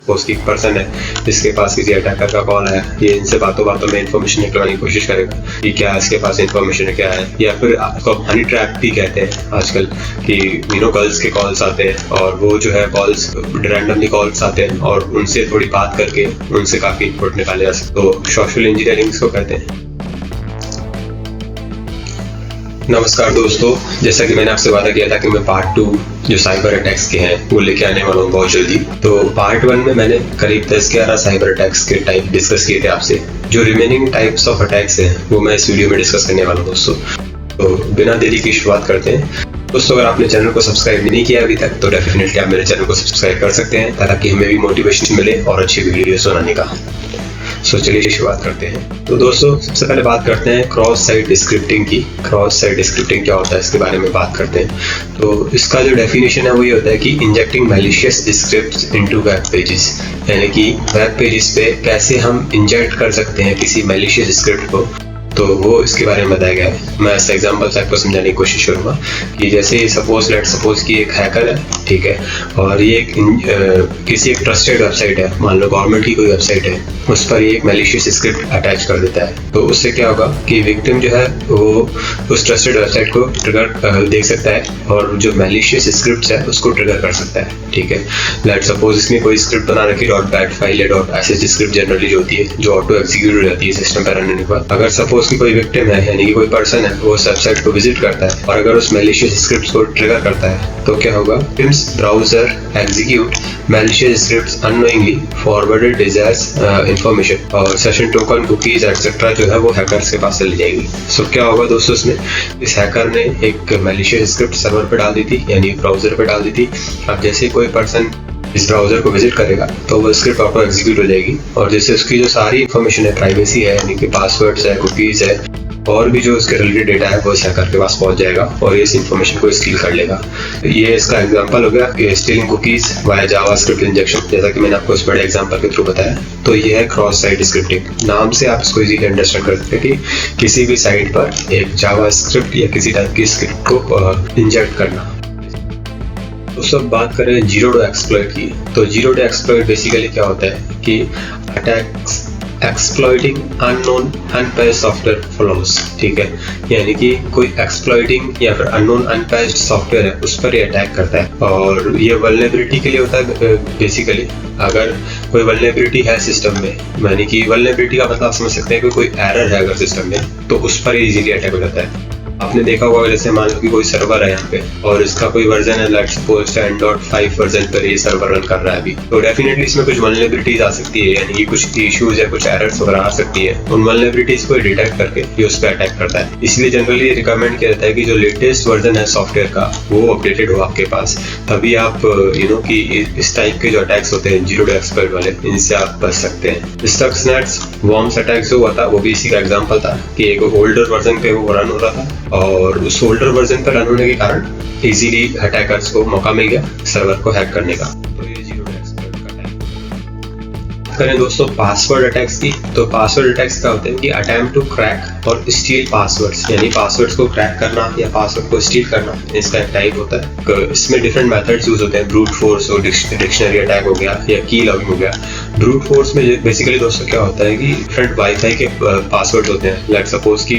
Suppose की person है जिसके पास किसी अटैकर का कॉल आया, ये इनसे बातों बातों में इन्फॉर्मेशन निकलवाने की कोशिश करेगा कि क्या इसके पास इन्फॉर्मेशन है, क्या है। या फिर आपको हनी ट्रैप भी कहते हैं आजकल कि गर्ल्स के कॉल्स आते हैं और वो जो है कॉल्स रैंडमली कॉल्स आते हैं और उनसे थोड़ी बात करके उनसे काफी इनपुट निकाले जा सकते। तो सोशल इंजीनियरिंग इसको कहते हैं। नमस्कार दोस्तों, जैसा कि मैंने आपसे वादा किया था कि मैं पार्ट 2 जो साइबर अटैक्स के हैं वो लेके आने वाला हूँ बहुत जल्दी। तो पार्ट 1 में मैंने करीब 10-11 साइबर अटैक्स के टाइप डिस्कस किए थे आपसे। जो रिमेनिंग टाइप्स ऑफ अटैक्स हैं वो मैं इस वीडियो में डिस्कस करने वाला हूँ दोस्तों। तो बिना देरी की शुरुआत करते हैं। दोस्तों, अगर आपने चैनल को सब्सक्राइब नहीं किया अभी तक तो डेफिनेटली आप मेरे चैनल को सब्सक्राइब कर सकते हैं ताकि हमें भी मोटिवेशन मिले और अच्छी वीडियोस बनाने का। चलिए शुरुआत करते हैं। तो दोस्तों, सबसे पहले बात करते हैं क्रॉस साइट स्क्रिप्टिंग की। क्रॉस साइट स्क्रिप्टिंग क्या होता है इसके बारे में बात करते हैं। तो इसका जो डेफिनेशन है वो ये होता है कि injecting malicious scripts into web pages, यानी कि वेब पेजेस पे कैसे हम इंजेक्ट कर सकते हैं किसी मैलिशियस स्क्रिप्ट को। तो वो इसके बारे में बताया गया है। मैं इस एग्जांपल से आपको समझाने की कोशिश करूंगा कि जैसे सपोज कि एक हैकर है, ठीक है, और ये किसी एक ट्रस्टेड वेबसाइट है, मान लो गवर्नमेंट की कोई वेबसाइट है, उस पर ये एक मैलिशियस स्क्रिप्ट अटैच कर देता है। तो उससे क्या होगा कि विक्टिम जो है वो उस ट्रस्टेड वेबसाइट को ट्रिगर देख सकता है और जो मैलिशियस स्क्रिप्ट है उसको ट्रिगर कर सकता है, ठीक है। लेट्स सपोज इसमें कोई स्क्रिप्ट बना रखी .bat फाइल या .sh स्क्रिप्ट जनरली जो होती है, जो ऑटो एग्जीक्यूट हो जाती है सिस्टम पर रन होने के बाद। अगर सपोज कि कोई विक्टिम है यानी कि कोई पर्सन है वो उस वेबसाइट को विजिट करता है और अगर उस मैलिशियस स्क्रिप्ट्स को ट्रिगर करता है तो क्या होगा, victims browser execute malicious scripts unknowingly forwarded desires information और सेशन टोकन कुकीज एक्सेट्रा जो है वो हैकर्स के पास चली जाएगी। सो क्या होगा दोस्तों, इसमें इस हैकर ने एक मैलिशियस स्क्रिप्ट सर्वर पे डाल दी थी, यानी ब्राउजर पे डाल दी थी। अब जैसे कोई पर्सन इस ब्राउजर को विजिट करेगा तो वो स्क्रिप्ट ऑटो एग्जीक्यूट हो जाएगी और जैसे उसकी जो सारी इन्फॉर्मेशन है, प्राइवेसी है यानी कि पासवर्ड्स है, कुकीज है और भी जो उसके रिलेटेड डेटा है वो इस हैकर के पास पहुंच जाएगा और इस इन्फॉर्मेशन को स्टील कर लेगा। ये इसका एग्जांपल हो गया कि stealing cookies via JavaScript injection, जैसा कि मैंने आपको इस बड़े एग्जांपल के थ्रू बताया। तो ये है क्रॉस साइट स्क्रिप्टिंग। नाम से आप इसको इजीली अंडरस्टैंड कर सकते हैं कि किसी भी साइट पर एक जावास्क्रिप्ट या किसी टाइप की स्क्रिप्ट को इंजेक्ट करना। तो सब बात करें जीरो डे एक्सप्लॉइट की। तो जीरो डे एक्सप्लॉइट बेसिकली क्या होता है कि attacks exploiting unknown unpatched software flaws, ठीक है, यानी कि कोई एक्सप्लॉइटिंग या फिर अननोन अनपैच्ड सॉफ्टवेयर है उस पर ये अटैक करता है और ये वल्नरेबिलिटी के लिए होता है। बेसिकली अगर कोई वल्नरेबिलिटी है सिस्टम में, यानी कि वल्नरेबिलिटी का मतलब आप समझ सकते हैं कि कोई एरर है अगर सिस्टम में तो उस पर इजीली अटैक हो जाता है। आपने देखा होगा जैसे मान लो कि कोई सर्वर है यहाँ पे और इसका कोई वर्जन है, लेट्स सपोज 10.5 वर्जन पर ये सर्वर रन कर रहा है अभी, तो डेफिनेटली इसमें कुछ वल्नरेबिलिटीज आ सकती है, यानी कि कुछ इश्यूज या कुछ एरर्स वगैरह आ सकती है। उन वल्नरेबिलिटीज को डिटेक्ट करके ये उस पर अटैक करता है। इसलिए जनरली ये रिकमेंड किया जाता है कि जो लेटेस्ट वर्जन है सॉफ्टवेयर का वो अपडेटेड हो आपके पास, तभी आप कि इस टाइप के जो अटैक्स होते हैं जीरो डे एक्सप्लॉइट वाले, इनसे आप बच सकते हैं। स्टक्सनेट्स वॉर्म्स अटैक जो हुआ था वो भी इसी का एग्जाम्पल था कि एक ओल्डर वर्जन पे वो रन हो रहा था और उस ओल्डर वर्जन पर रन होने के कारण इजीली अटैकर्स को मौका मिल गया सर्वर को हैक करने का। तो ये जीरो डे एक्सप्लॉइट का अटैक। करें दोस्तों पासवर्ड अटैक्स की। तो पासवर्ड अटैक्स क्या होते हैं कि अटेम्प्ट टू क्रैक और स्टील पासवर्ड्स, यानी पासवर्ड्स को क्रैक करना या पासवर्ड को स्टील करना, इसका एक टाइप होता है। इसमें डिफरेंट मेथड्स यूज होते हैं। ब्रूट फोर्स और डिक्शनरी अटैक हो गया या की लॉगिंग हो गया। ब्रूट फोर्स में बेसिकली दोस्तों क्या होता है कि डिफरेंट वाईफाई के पासवर्ड होते हैं। लेट सपोज की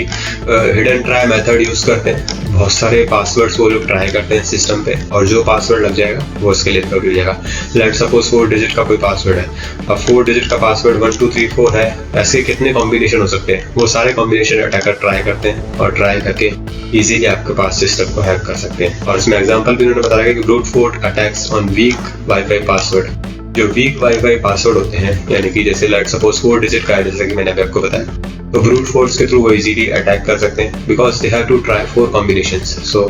हिडन ट्राई मेथड यूज करते हैं, बहुत सारे पासवर्ड्स वो लोग ट्राई करते हैं सिस्टम पे और जो पासवर्ड लग जाएगा वो उसके लिए कवर हो जाएगा। लेट सपोज 4 डिजिट का कोई पासवर्ड है, अब 4 डिजिट का पासवर्ड 1 2 3 4 है, ऐसे कितने कॉम्बिनेशन हो सकते हैं, वो सारे कॉम्बिनेशन अटैकर ट्राई करते हैं और ट्राई करके इजीली आपके पास सिस्टम को हैक कर सकते हैं। और इसमें एग्जांपल भी उन्होंने बताया कि brute force attacks on weak wifi password. जो वीक वाईफाई पासवर्ड होते हैं, यानी कि जैसे लेट सपोज 4 डिजिट का है, जैसे कि मैंने अभी आपको बताया, तो ब्रूट फोर्स के थ्रू वो इजीली अटैक कर सकते हैं because they have to try 4 combinations. So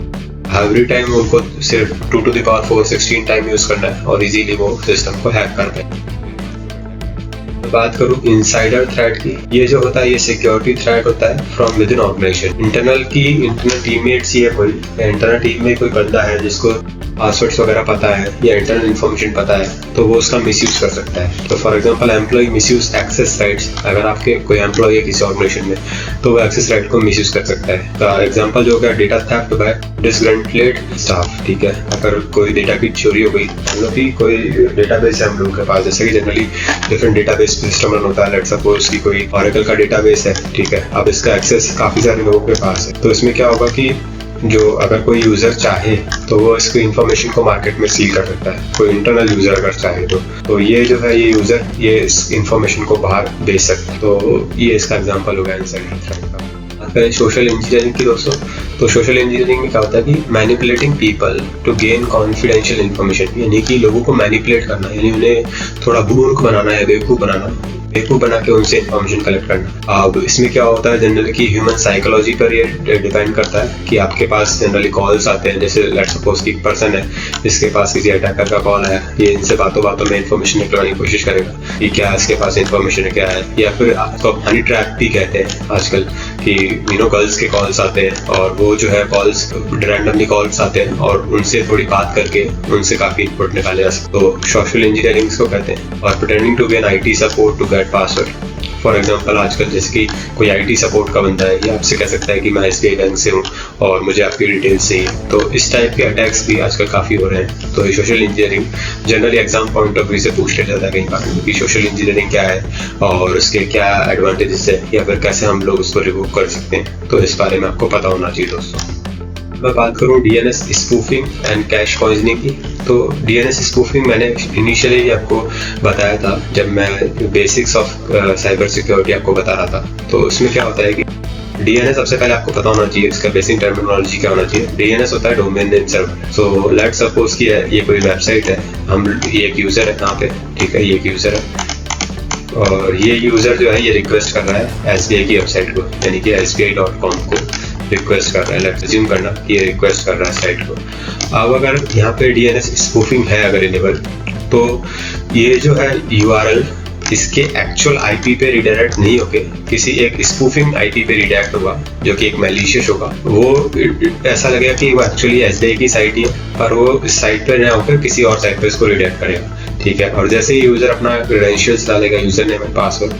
every time उनको सिर्फ 2 to the power 4 16 time use करना है और इजीली वो सिस्टम को हैक कर पाए। बात करूँ इनसाइडर थ्रेट की, ये जो होता है ये सिक्योरिटी थ्रेट होता है from within organization. Internal teammates ही है कोई, या इंटरनल टीम में कोई बंदा है जिसको पासवर्ड्स वगैरह पता है या इंटरनल इन्फॉर्मेशन पता है, तो वो उसका मिसयूज कर सकता है। तो for example employee misuse access rights, अगर आपके कोई एम्प्लॉय है किसी ऑर्गेनाइजेशन में तो वो एक्सेस राइट को मिसयूज कर सकता है। का एग्जांपल जो है डेटा थेफ्ट बाय डिसग्रंटलेड स्टाफ, ठीक है। अगर कोई डेटा की चोरी हो गई, मतलब कि कोई डेटाबेस है हम लोगों के पास, जैसे कि generally different database system run होता है, लेट्स सपोज कि कोई ऑरेकल का डेटाबेस है, ठीक है। अब इसका एक्सेस काफी सारे लोगों के पास है, तो इसमें क्या होगा कि जो अगर कोई यूजर चाहे तो वो इसकी इंफॉर्मेशन को मार्केट में सील कर सकता है, कोई इंटरनल यूजर अगर चाहे तो ये जो है ये यूजर ये इस इंफॉर्मेशन को बाहर भेज सकता है। तो ये इसका एग्जांपल होगा इनसाइडर थ्रेट का। सोशल इंजीनियरिंग की दोस्तों, तो सोशल इंजीनियरिंग में क्या होता है कि manipulating people to gain confidential information, यानी कि लोगों को मैनिपुलेट करना, यानी उन्हें थोड़ा मूर्ख बनाना या बेवकूफ बना के उनसे इन्फॉर्मेशन कलेक्ट करना। अब इसमें क्या होता है जनरली कि ह्यूमन साइकोलॉजी पर ये डिपेंड करता है कि आपके पास जनरली कॉल्स आते हैं, जैसे लेट्स सपोज कि एक पर्सन है जिसके पास किसी अटैकर का कॉल आया, ये इनसे बातों में इन्फॉर्मेशन निकलवाने की कोशिश करेगा कि क्या इसके पास इन्फॉर्मेशन है क्या है, या फिर आपको हनी ट्रैप भी कहते हैं आजकल कि गर्ल्स के कॉल्स आते हैं और वो जो है कॉल्स रैंडमली कॉल्स आते हैं और उनसे थोड़ी बात करके उनसे काफी इनपुट निकाले जा सकते। तो सोशल इंजीनियरिंग को कहते हैं। और pretending to be an IT support to get password, for example आजकल जैसे कि कोई IT सपोर्ट का बंदा है, ये आपसे कह सकता है कि मैं SBI बैंक से हूँ और मुझे आपकी डिटेल्स चाहिए। तो इस टाइप के अटैक्स भी आजकल काफ़ी हो रहे हैं। तो ये social engineering generally exam point of view से पूछ लिया जाता है कहीं बार कि सोशल इंजीनियरिंग क्या है और उसके क्या एडवांटेजेस है, या फिर कैसे हम लोग उसको रिमूव कर सकते हैं। तो इस बारे में आपको पता होना चाहिए दोस्तों। मैं बात करूँ DNS spoofing and cash poisoning की, तो DNS स्पूफिंग मैंने इनिशियली आपको बताया था जब मैं बेसिक्स ऑफ साइबर सिक्योरिटी आपको बता रहा था। तो उसमें क्या होता है कि DNS सबसे पहले आपको पता होना चाहिए, इसका बेसिक टर्मिनोलॉजी क्या होना चाहिए। DNS होता है domain name server. So let's suppose कि ये कोई वेबसाइट है, ये एक यूजर है यहाँ पे, ठीक है, ये एक यूजर है और ये यूजर जो है ये रिक्वेस्ट कर रहा है SBI की वेबसाइट को, यानी कि SBI.com को रिक्वेस्ट कर रहा है। लेट्स अज्यूम करना कि ये रिक्वेस्ट कर रहा है साइट को। अब अगर यहाँ पे DNS स्पूफिंग है अगर इनेबल, तो ये जो है URL इसके एक्चुअल IP पे रिडायरेक्ट नहीं होके किसी एक स्पूफिंग IP पे रिडायरेक्ट होगा, जो कि एक मैलिशियस होगा। वो ऐसा लगेगा कि वो एक्चुअली SBI की साइट ही है, पर वो इस साइट पे ना होकर किसी और साइट पे इसको रिडायरेक्ट करेगा, ठीक है। और जैसे ही यूजर अपना क्रेडेंशियल्स डालेगा, यूजर नेम एंड पासवर्ड,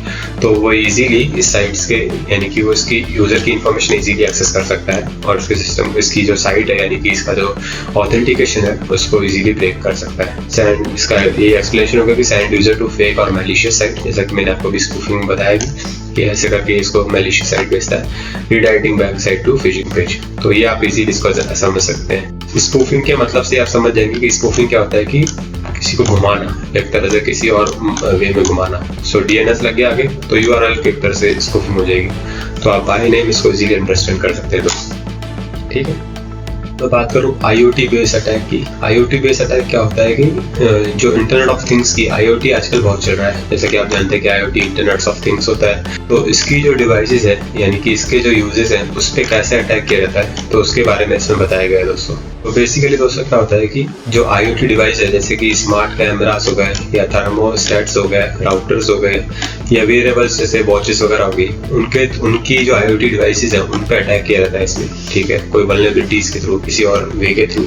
तो वो इजीली इस साइट्स के, यानी कि वो इसकी यूजर की इंफॉर्मेशन इजीली एक्सेस कर सकता है और उसके सिस्टम, इसकी जो साइट है यानी कि इसका जो ऑथेंटिकेशन है उसको इजीली ब्रेक कर सकता है। सेंड, इसका ये एक्सप्लेनेशन होगा कि सेंड यूजर टू फेक और मैलिशियस साइट, जैसा कि मैंने आपको भी स्पूफिंग में बताया कि ऐसे करके इसको मैलिशियस साइट भेजता है, redirecting back site to phishing page. तो ये आप इजीली इसको समझ सकते हैं। स्पूफिंग के मतलब से आप समझ जाएंगे कि स्पूफिंग क्या होता है कि किसी को घुमाना, एक तरह से किसी और वे में घुमाना। सो DNS लग गया आगे तो URL की एक तरह से स्पूफिंग हो जाएगी। तो आप बाय नेम इसको इजीली अंडरस्टैंड कर सकते हैं दोस्तों, ठीक है। तो बात करूँ IoT बेस्ड अटैक की। IoT बेस्ड अटैक क्या होता है कि जो इंटरनेट ऑफ थिंग्स की, IoT आजकल बहुत चल रहा है, जैसे कि आप जानते हैं कि IoT इंटरनेट ऑफ थिंग्स होता है। तो इसकी जो डिवाइसेस है, यानी कि इसके जो यूजेस हैं, उस पर कैसे अटैक किया जाता है, तो उसके बारे में इसमें बताया गया है दोस्तों। तो बेसिकली दोस्तों क्या होता है कि जो IoT डिवाइस है, जैसे कि स्मार्ट कैमरास हो गए या थर्मोस्टेट्स हो गए, राउटर्स हो गए या वेयरेबल्स जैसे वॉचेस वगैरह हो गई, उनकी जो IoT डिवाइसेस है उन पर अटैक किया जाता है इसमें, ठीक है, कोई वल्नरेबिलिटीज के थ्रू, किसी और वे के थ्रू।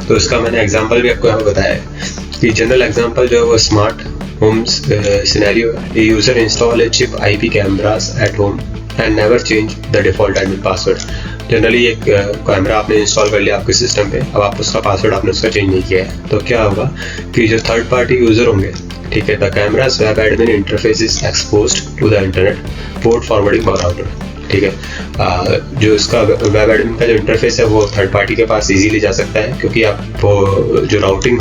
तो इसका मैंने एग्जांपल भी आपको यहाँ बताया है कि जनरल एग्जांपल जो है वो स्मार्ट होम्स सिनेरियो है। User install a chip IP cameras at home and never change the default admin password. Generally एक कैमरा आपने इंस्टॉल कर लिया आपके सिस्टम पे, अब आप उसका पासवर्ड आपने उसका चेंज नहीं किया है, तो क्या होगा कि जो थर्ड पार्टी यूजर होंगे, ठीक है, the cameras web admin interface is exposed to the internet port forwarding router, ठीक है। जो इसका वेब एडमिन का जो इंटरफेस है वो थर्ड पार्टी के पास इजीली जा सकता है, क्योंकि आप वो जो राउटर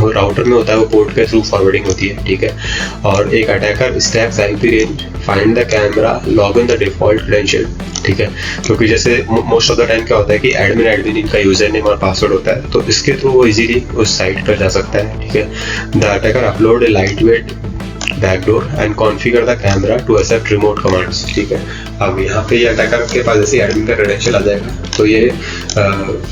में होता है वो पोर्ट के थ्रू फॉरवर्डिंग होती है, ठीक है। और एक attacker stacks IP range, find the camera, log in the default credential, ठीक है। क्योंकि जैसे मोस्ट ऑफ द टाइम क्या होता है कि एडमिन इनका यूजर नेम और पासवर्ड होता है, तो इसके थ्रू वो इजीली उस साइट पर जा सकता है, ठीक है। The attacker upload a light weight backdoor and configure the camera to accept remote commands, ठीक है। अब यहाँ पे ये अटैकर के पास जैसे एडमिन का क्रेडेंशियल आ जाएगा, तो ये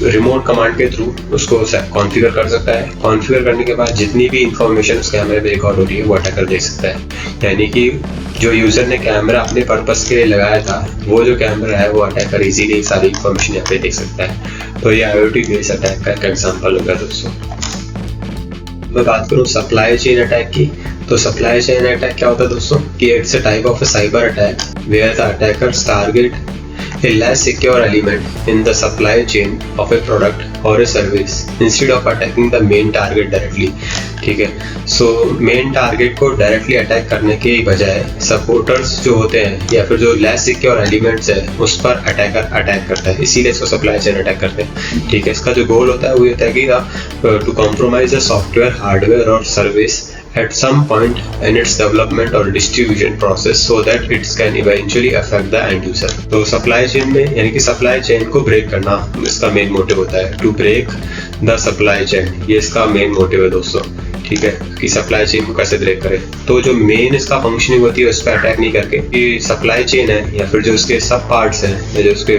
रिमोट कमांड के थ्रू उसको कॉन्फ़िगर कर सकता है। कॉन्फ़िगर करने के बाद जितनी भी इंफॉर्मेशन उस कैमरे में रिकॉर्ड हो रही है वो अटैकर देख सकता है, यानी कि जो यूजर ने कैमरा अपने पर्पस के लिए लगाया था, वो जो कैमरा है वो अटैकर इजीली सारी इन्फॉर्मेशन यहाँ पे देख सकता है। तो ये IoT बेस्ड अटैक का एक एग्जांपल होगा दोस्तों। मैं बात करूँ सप्लाई चेन अटैक की, तो सप्लाई चेन अटैक क्या होता है दोस्तों कि it's a type of a cyber attack where the attackers target a less secure element in the supply chain of a product or a service instead of attacking the main target directly। ठीक है, so main target को directly attack करने के बजाय supporters जो होते हैं या फिर जो लेस सिक्योर एलिमेंट्स है उस पर अटैकर अटैक करता है, इसीलिए इसको सप्लाई चेन अटैक करते हैं। ठीक है, इसका जो गोल होता है वो ये होता है कि to compromise the software, hardware और service at some point in its development or distribution process so that it can eventually affect the end user। तो सप्लाई चेन में यानी कि सप्लाई चेन को ब्रेक करना इसका मेन मोटिव होता है, to break the supply chain, ये इसका मेन मोटिव है दोस्तों। ठीक है, कि सप्लाई चेन को कैसे ब्रेक करें। तो जो मेन इसका फंक्शनिंग होती है उस पर अटैक नहीं करके, कि सप्लाई चेन है या फिर जो उसके सब पार्ट्स हैं या जो उसके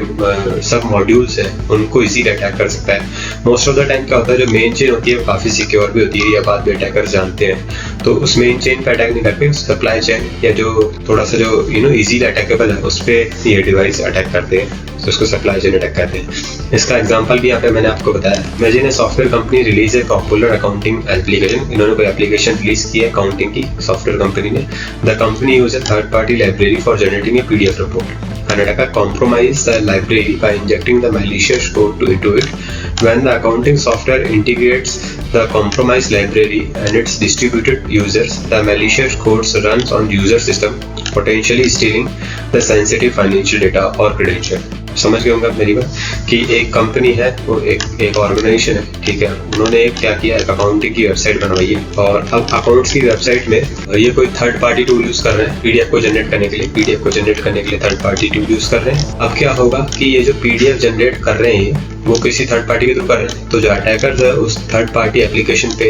सब मॉड्यूल्स हैं उनको इजीली अटैक कर सकता है। मोस्ट ऑफ द टाइम क्या होता है, जो मेन चेन होती है वो काफ़ी सिक्योर भी होती है, या बाद में अटैकर जानते हैं, तो उस मेन चेन पे अटैक नहीं करके सप्लाई चेन या जो थोड़ा सा जो इजीली अटैकेबल है उस पर ये डिवाइस अटैक करते हैं, तो उसको सप्लाई चेन अटैक करते हैं। इसका एग्जांपल भी यहाँ पे मैंने आपको बताया। Imagine a software company release a popular accounting application. इन्होंने कोई एप्लीकेशन रिलीज की है अकाउंटिंग की, सॉफ्टवेयर कंपनी ने। The company use A third party library for generating A PDF report. An attacker compromised the library by injecting the malicious code into it. When the accounting software integrates the compromised library and its distributed users, the malicious code runs on user system, potentially stealing the sensitive financial data or credential। समझ गए होंगे आप मेरी बात, कि एक company है, वो एक ऑर्गेनाइजेशन है। ठीक है, उन्होंने क्या किया, एक अकाउंटिंग की वेबसाइट बनवाई है, और अब अकाउंट्स की वेबसाइट में ये कोई थर्ड पार्टी टूल यूज कर रहे हैं PDF को जनरेट करने के लिए। PDF को जनरेट करने के लिए थर्ड पार्टी टूल यूज कर रहे हैं। अब क्या होगा कि ये जो PDF जनरेट कर रहे हैं वो किसी थर्ड पार्टी के थ्रू कर रहे हैं, तो जो अटैकर है उस थर्ड पार्टी एप्लीकेशन पे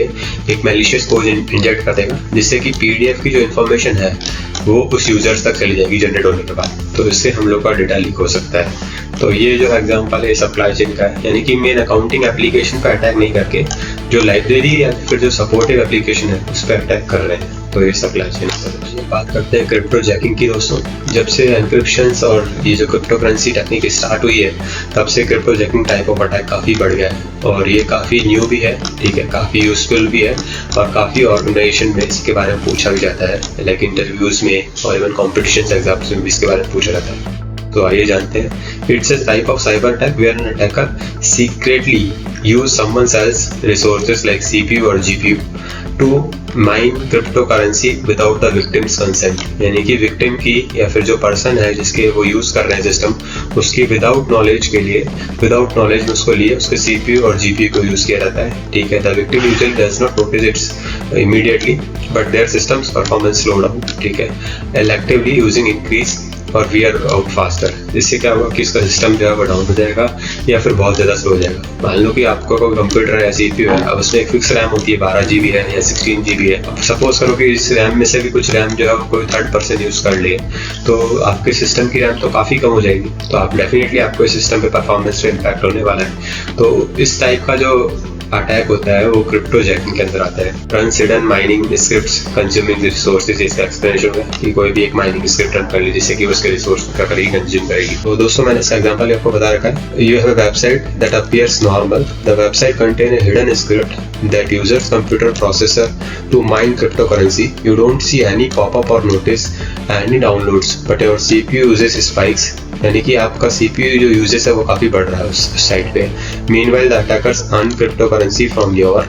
एक मैलिशियस कोड इंजेक्ट कर देगा, जिससे कि PDF की जो इन्फॉर्मेशन है वो उस यूजर्स तक चली जाएगी जनरेट होने के बाद, तो इससे हम लोग का डेटा लीक हो सकता है। तो ये जो एग्जांपल है सप्लाई चेन का है, यानी कि मेन अकाउंटिंग एप्लीकेशन पर अटैक नहीं करके जो लाइब्रेरी या फिर जो सपोर्टिव एप्लीकेशन है उस पर अटैक कर रहे हैं, तो ये सप्लाई चेन है। बात करते हैं क्रिप्टो जैकिंग की दोस्तों। जब से एनक्रिप्शंस और ये जो क्रिप्टो करेंसी टेक्निक स्टार्ट हुई है तब से crypto jacking type of attack काफ़ी बढ़ गया है, और ये काफ़ी न्यू भी है। ठीक है, काफ़ी यूजफुल भी है, और काफ़ी ऑर्गेनाइजेशन में इसके बारे में पूछा भी जाता है, लाइक इंटरव्यूज में और इवन कॉम्पिटिशन एग्जाम्स में भी इसके बारे में पूछा जाता है। तो आइए जानते हैं। It's a type of cyber attack where an attacker secretly use someone else resources like CPU और GPU to mine crypto currency without the victims consent, यानी कि विक्टिम की या फिर जो पर्सन है जिसके वो यूज कर रहे हैं सिस्टम, उसकी विदाउट नॉलेज में उसको लिए उसके CPU और GPU को यूज किया जाता है। ठीक है, the victim usually does not notice it's immediately but their systems performance slow down. ठीक है, electively यूजिंग इंक्रीज और वियर आउट फास्टर, इससे क्या होगा कि इसका सिस्टम जो है वो डाउन हो जाएगा या फिर बहुत ज़्यादा स्लो हो जाएगा। मान लो कि आपको कोई कंप्यूटर है या CPU है, अब उसमें एक फिक्स रैम होती है, 12 GB है या 16 GB है। अब सपोज करो कि इस रैम में से भी कुछ रैम जो है वो कोई थर्ड पर्सन यूज़ कर ले, तो आपके सिस्टम की रैम तो काफ़ी कम हो जाएगी, तो आप डेफिनेटली आपको इस सिस्टम पे परफॉर्मेंस पे इम्पैक्ट होने वाला है। तो इस टाइप का जो अटैक होता है वो क्रिप्टो जैकिंग के अंदर आता है। Runs hidden mining scripts consuming resources, इसका एक्सप्लेनेशन होगा कि कोई भी एक माइनिंग स्क्रिप्ट रन कर ली जिससे कि उसके रिसोर्स का करेगी, कंज्यूम करेगी। तो दोस्तों मैंने इसका एग्जांपल आपको बता रखा है। You have a website that appears normal, the website contain a hidden script that uses computer processor to mine cryptocurrency. You don't see any pop-up or notice any downloads, but your CPU uses spikes, यानी कि आपका CPU जो uses है वो काफ़ी बढ़ रहा है उस साइट पे। Meanwhile the attackers earn cryptocurrency from your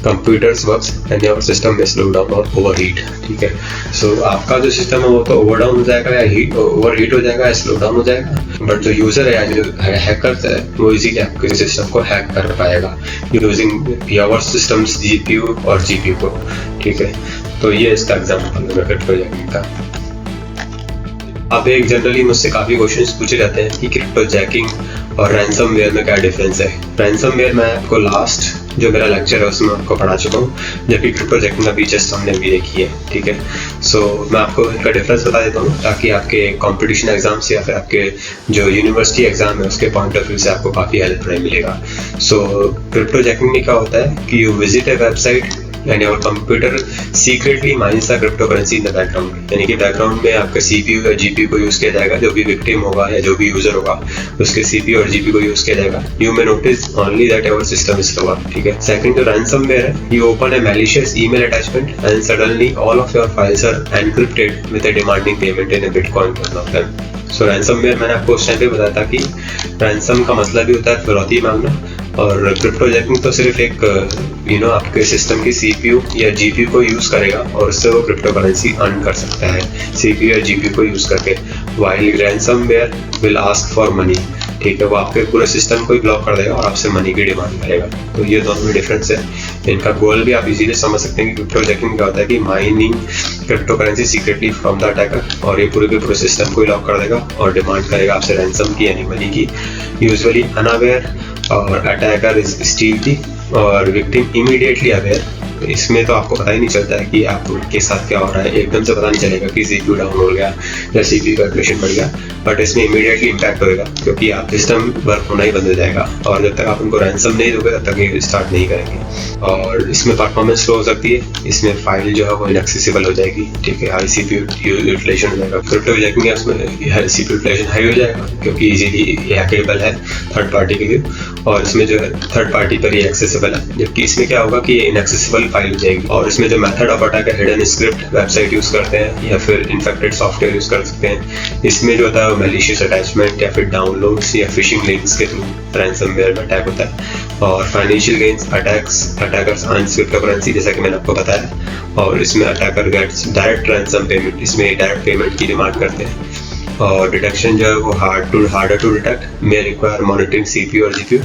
computers works and your system may slow down or overheat। ठीक है, सो आपका जो सिस्टम है वो तो ओवरडाउन हो जाएगा या ओवरहीट हो जाएगा या स्लो डाउन हो जाएगा, बट जो यूजर है या जो हैकर है वो इजीली आपके सिस्टम को हैक कर पाएगा यूजिंग योर सिस्टम्स GPU और GPU को। ठीक है, तो ये इसका एग्जांपल है क्रिप्टो जैकिंग का। अब एक जनरली मुझसे काफ़ी क्वेश्चंस पूछे जाते हैं कि क्रिप्टो जैकिंग और रैंसमवेयर में क्या डिफरेंस है। रैंसमवेयर मैं आपको लास्ट जो मेरा लेक्चर है उसमें आपको पढ़ा चुका हूँ, जबकि क्रिप्टो जैकिंग अभी जस्ट हमने भी देखी है। ठीक है, सो मैं आपको इनका डिफरेंस बता देता हूँ ताकि आपके कॉम्पिटिशन एग्जाम से या फिर आपके जो यूनिवर्सिटी एग्जाम है उसके पॉइंट ऑफ व्यू से आपको काफ़ी हेल्प मिलेगा। सो क्रिप्टो जैकिंग में क्या होता है कि you visit A website and your computer secretly mines the crypto currency in the background, यानी कि बैकग्राउंड में आपका CPU या GPU को यूज किया जाएगा, जो भी विक्टिम होगा या जो भी यूजर होगा उसके CPU और GPU को यूज किया जाएगा। You may notice only that your system is slow, ठीक है। सेकंड जो रैंसमवेयर है, you open a malicious email attachment and suddenly all of your files are encrypted with a demanding payment in a bitcoin पर। So ransomware मैंने आपको उस time पे बताया था कि रैंसम का मसला भी होता है फिरौती मांगना, और क्रिप्टो जैकिंग तो सिर्फ एक आपके सिस्टम की CPU या GPU को यूज करेगा और उससे वो क्रिप्टो करेंसी अर्न कर सकता है CPU या GPU को यूज करके, while ransomware will ask for money, ठीक है। वो आपके पूरे सिस्टम को ही ब्लॉक कर देगा और आपसे मनी की डिमांड करेगा। तो ये दोनों में डिफरेंस है। इनका गोल भी आप इजीली समझ सकते हैं कि क्रिप्टो जैकिंग क्या होता है कि mining crypto currency secretly from the attacker, और ये पूरे सिस्टम को ही लॉक कर देगा और डिमांड करेगा आपसे रैंसम की यानी मनी की। यूजुअली अनअवेयर और अटैकर इज स्टील्थी और विक्टिम इमीडिएटली अवेयर। इसमें तो आपको पता ही नहीं चलता है कि आपके साथ क्या हो रहा है, एकदम से पता नहीं चलेगा कि CPU डाउन हो गया या CPU का ऑपरेशन बढ़ गया, बट इसमें इमीडिएटली इम्पैक्ट होएगा क्योंकि आप सिस्टम वर्क होना ही बंद हो जाएगा, और जब तक आप उनको रैंसम नहीं दोगे तब तक ये स्टार्ट नहीं करेंगे। और इसमें परफॉर्मेंस स्लो हो सकती है, इसमें फाइल जो है वो इनएक्सेसिबल हो जाएगी, ठीक है। हाई CPU यूटिलाइजेशन हो जाएगा। क्रिप्टो जैकिंग उसमें CPU यूटिलाइजेशन हाई हो जाएगा क्योंकि इजीली हैकेबल है थर्ड पार्टी के लिए, और इसमें जो है थर्ड पार्टी पर ही एक्सेसिबल है, जबकि इसमें क्या होगा कि ये इनएक्सेसिबल फाइल हो जाएगी। और इसमें जो मेथड ऑफ अटैक है, हिडन स्क्रिप्ट वेबसाइट यूज करते हैं या फिर इन्फेक्टेड सॉफ्टवेयर यूज कर सकते हैं। इसमें जो होता है वो मैलिशियस अटैचमेंट या फिर डाउनलोड्स या फिशिंग लिंक्स के थ्रू रैंसमवेयर में अटैक होता है। और financial gains attackers earn crypto currency, जैसा कि मैंने आपको बताया। और इसमें attacker gets direct ransom payment, इसमें डायरेक्ट पेमेंट की डिमांड करते हैं। और डिटेक्शन जो है वो harder to detect, may require monitoring CPU और GPU।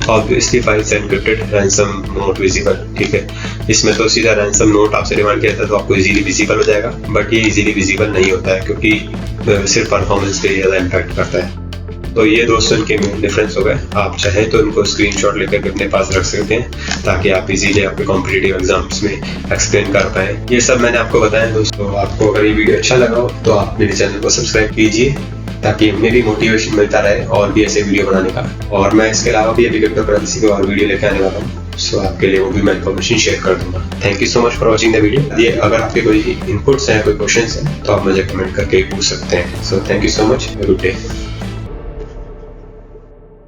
Obviously files encrypted, ransom note visible, ठीक है। इसमें तो सीधा रैंसम नोट आपसे डिमांड किया था तो आपको इजीली विजिबल हो जाएगा, बट ये इजीली विजिबल नहीं होता है क्योंकि सिर्फ परफॉर्मेंस पे ज़्यादा इम्पैक्ट करता है। तो ये दोस्तों इनके मेन डिफरेंस हो गए। आप चाहें तो इनको स्क्रीनशॉट लेकर के अपने पास रख सकते हैं ताकि आप इजीली आपके कॉम्पिटिटिव एग्जाम्स में एक्सप्लेन कर पाएँ। ये सब मैंने आपको बताया दोस्तों। आपको अगर ये वीडियो अच्छा लगा हो तो आप मेरे चैनल को सब्सक्राइब कीजिए ताकि हमें भी मोटिवेशन मिलता रहे और भी ऐसे वीडियो बनाने का। और मैं इसके अलावा भी अभी क्रिप्टो करेंसी के और वीडियो लेके आने वाला हूँ, सो आपके लिए वो भी मैं इन्फॉर्मेशन शेयर कर दूंगा। Thank you so much for watching the video. ये अगर आपके कोई इनपुट्स हैं, कोई क्वेश्चंस हैं तो आप मुझे कमेंट करके पूछ सकते हैं। So thank you so much, good day.